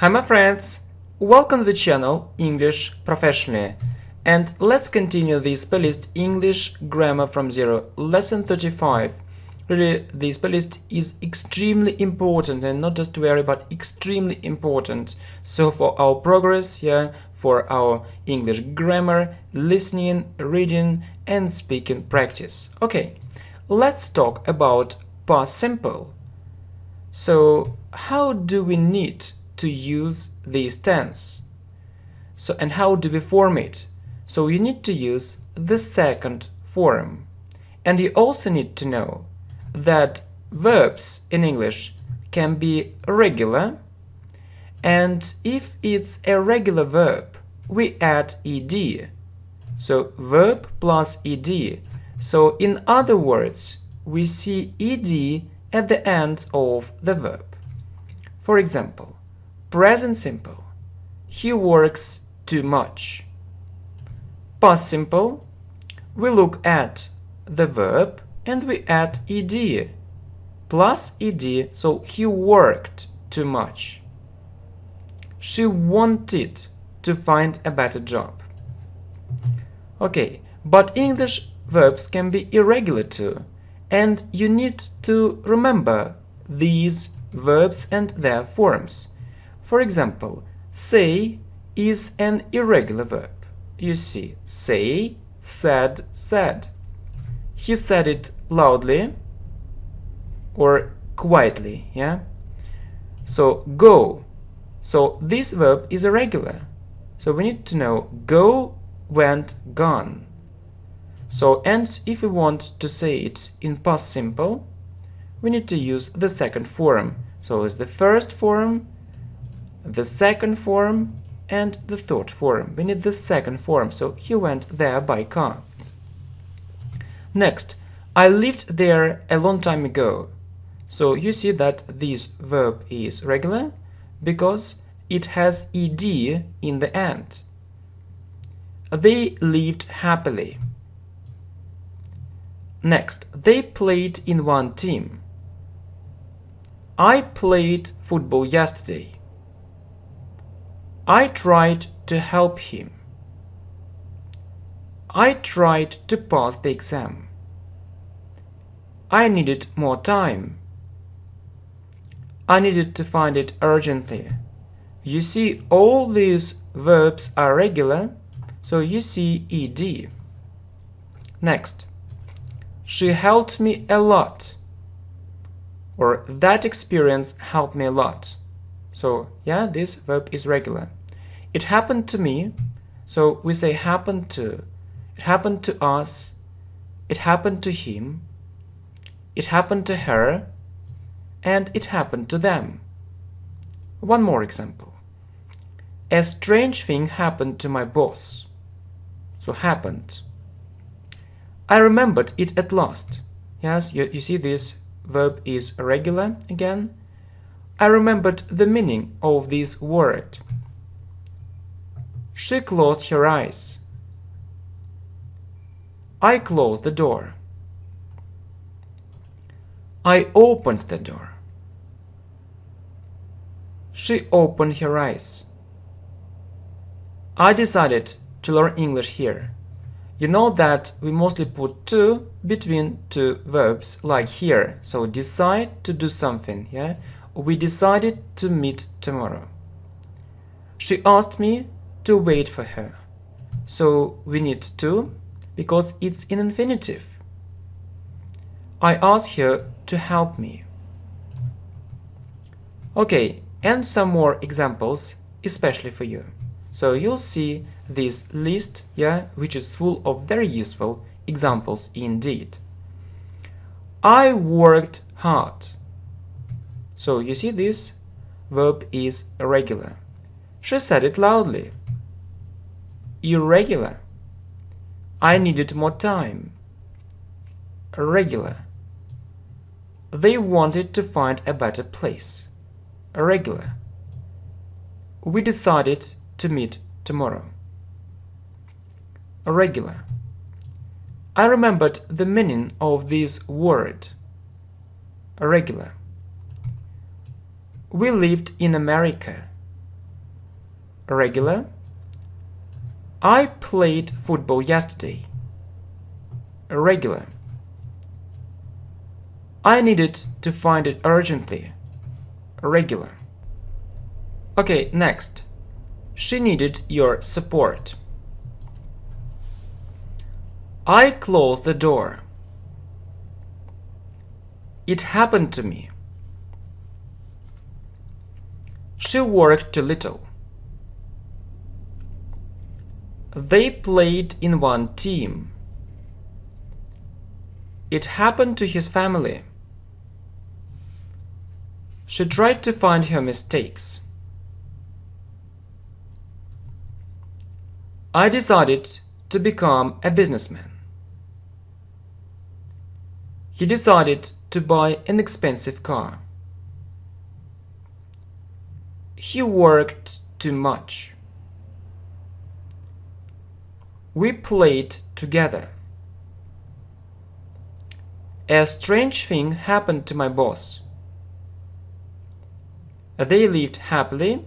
Hi my friends, welcome to the channel English Professionally, and let's continue this playlist English Grammar from Zero, lesson 35. Really, this playlist is extremely important, and not just very, but extremely important. So for our progress, for our English grammar, listening, reading and speaking practice. Okay, let's talk about past simple. So how do we need to use this tense? And how do we form it? So you need to use the second form. And you also need to know that verbs in English can be regular, and if it's a regular verb, we add ed. So verb plus ed. So in other words, we see ed at the end of the verb. For example, present simple, he works too much. Past simple, we look at the verb and we add ed plus ed, so he worked too much. She wanted to find a better job. Okay, but English verbs can be irregular too, and you need to remember these verbs and their forms. For example, say is an irregular verb. You see, say, said, said. He said it loudly or quietly, yeah? So go. So this verb is irregular. So we need to know go, went, gone. So, and if we want to say it in past simple, we need to use the second form. So it's the first form, the second form, and the third form. We need the second form. So he went there by car. Next, I lived there a long time ago. So you see that this verb is regular because it has ed in the end. They lived happily. Next, they played in one team. I played football yesterday. I tried to help him. I tried to pass the exam. I needed more time. I needed to find it urgently. You see, all these verbs are regular, so you see ed. Next, she helped me a lot, or that experience helped me a lot. So yeah, this verb is regular. It happened to me, so we say happened to. It happened to us. It happened to him. It happened to her. And it happened to them. One more example. A strange thing happened to my boss. So happened. I remembered it at last. Yes, you see this verb is regular again. I remembered the meaning of this word. She closed her eyes. I closed the door. I opened the door. She opened her eyes. I decided to learn English here. You know that we mostly put to between two verbs, like here. So decide to do something, yeah? We decided to meet tomorrow. She asked me to wait for her. So we need to because it's in infinitive. I asked her to help me. Okay, and some more examples, especially for you. So you'll see this list, which is full of very useful examples indeed. I worked hard. So you see this verb is irregular. She said it loudly. Irregular. I needed more time. Irregular. They wanted to find a better place. Irregular. We decided to meet tomorrow. Irregular. I remembered the meaning of this word. Irregular. We lived in America. regular. I played football yesterday. Regular. I needed to find it urgently. Regular. Okay, next. She needed your support. I closed the door. It happened to me. She worked too little. They played in one team. It happened to his family. She tried to find her mistakes. I decided to become a businessman. He decided to buy an expensive car. He worked too much. We played together. A strange thing happened to my boss. They lived happily,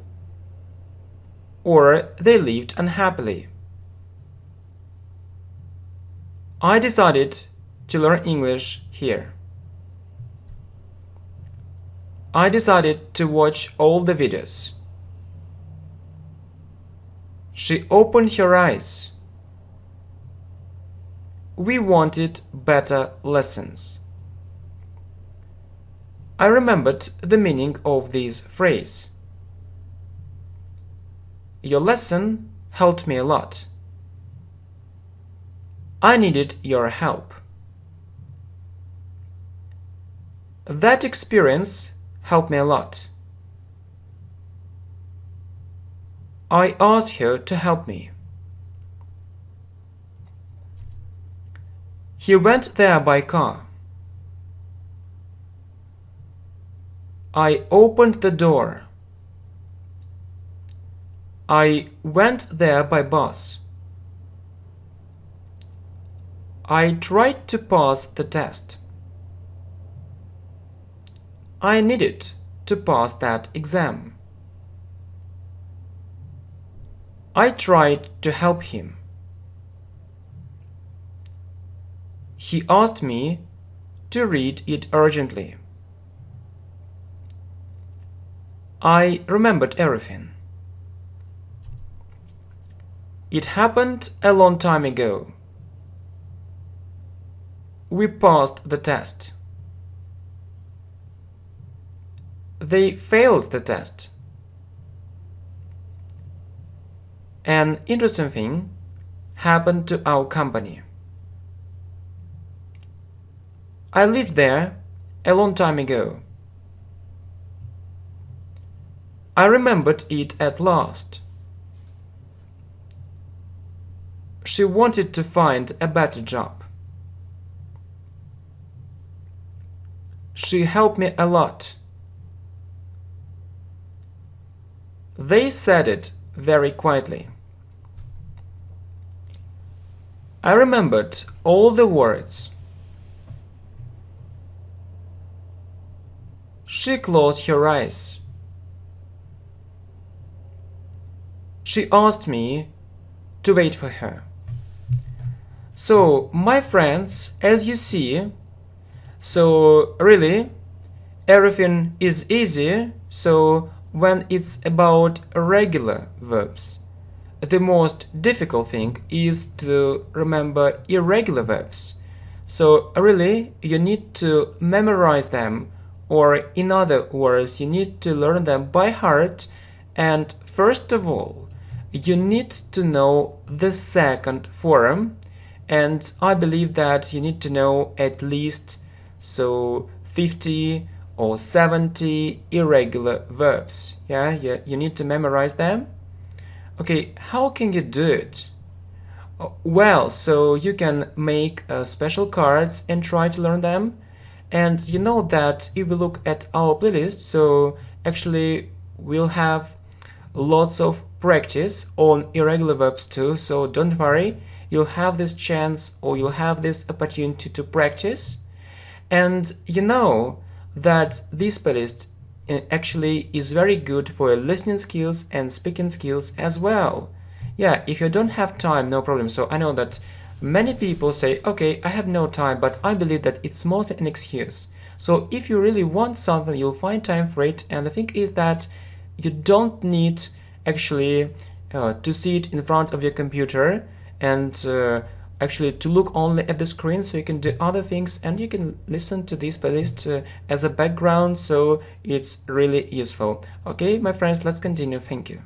or they lived unhappily. I decided to learn English here. I decided to watch all the videos. She opened her eyes. We wanted better lessons. I remembered the meaning of this phrase. Your lesson helped me a lot. I needed your help. That experience helped me a lot. I asked her to help me. He went there by car. I opened the door. I went there by bus. I tried to pass the test. I needed to pass that exam. I tried to help him. He asked me to read it urgently. I remembered everything. It happened a long time ago. We passed the test. They failed the test. An interesting thing happened to our company. I lived there a long time ago. I remembered it at last. She wanted to find a better job. She helped me a lot. They said it very quietly. I remembered all the words. She closed her eyes. She asked me to wait for her. So, my friends, as you see, so really, everything is easy. So, when it's about regular verbs, the most difficult thing is to remember irregular verbs. So, really, you need to memorize them, or in other words, you need to learn them by heart. And first of all, you need to know the second form, and I believe that you need to know at least 50 or 70 irregular verbs. Yeah, you need to memorize them. Okay, how can you do it? Well, so you can make special cards and try to learn them. And you know that if we look at our playlist, so actually we'll have lots of practice on irregular verbs too, so don't worry, you'll have this chance, or you'll have this opportunity to practice. And you know that this playlist actually is very good for your listening skills and speaking skills as well. Yeah, if you don't have time, no problem. So I know that many people say, okay, I have no time, but I believe that it's mostly an excuse. So if you really want something, you'll find time for it. And the thing is that you don't need actually to sit in front of your computer and actually to look only at the screen, so you can do other things and you can listen to this playlist as a background, so it's really useful. Okay, my friends, let's continue. Thank you.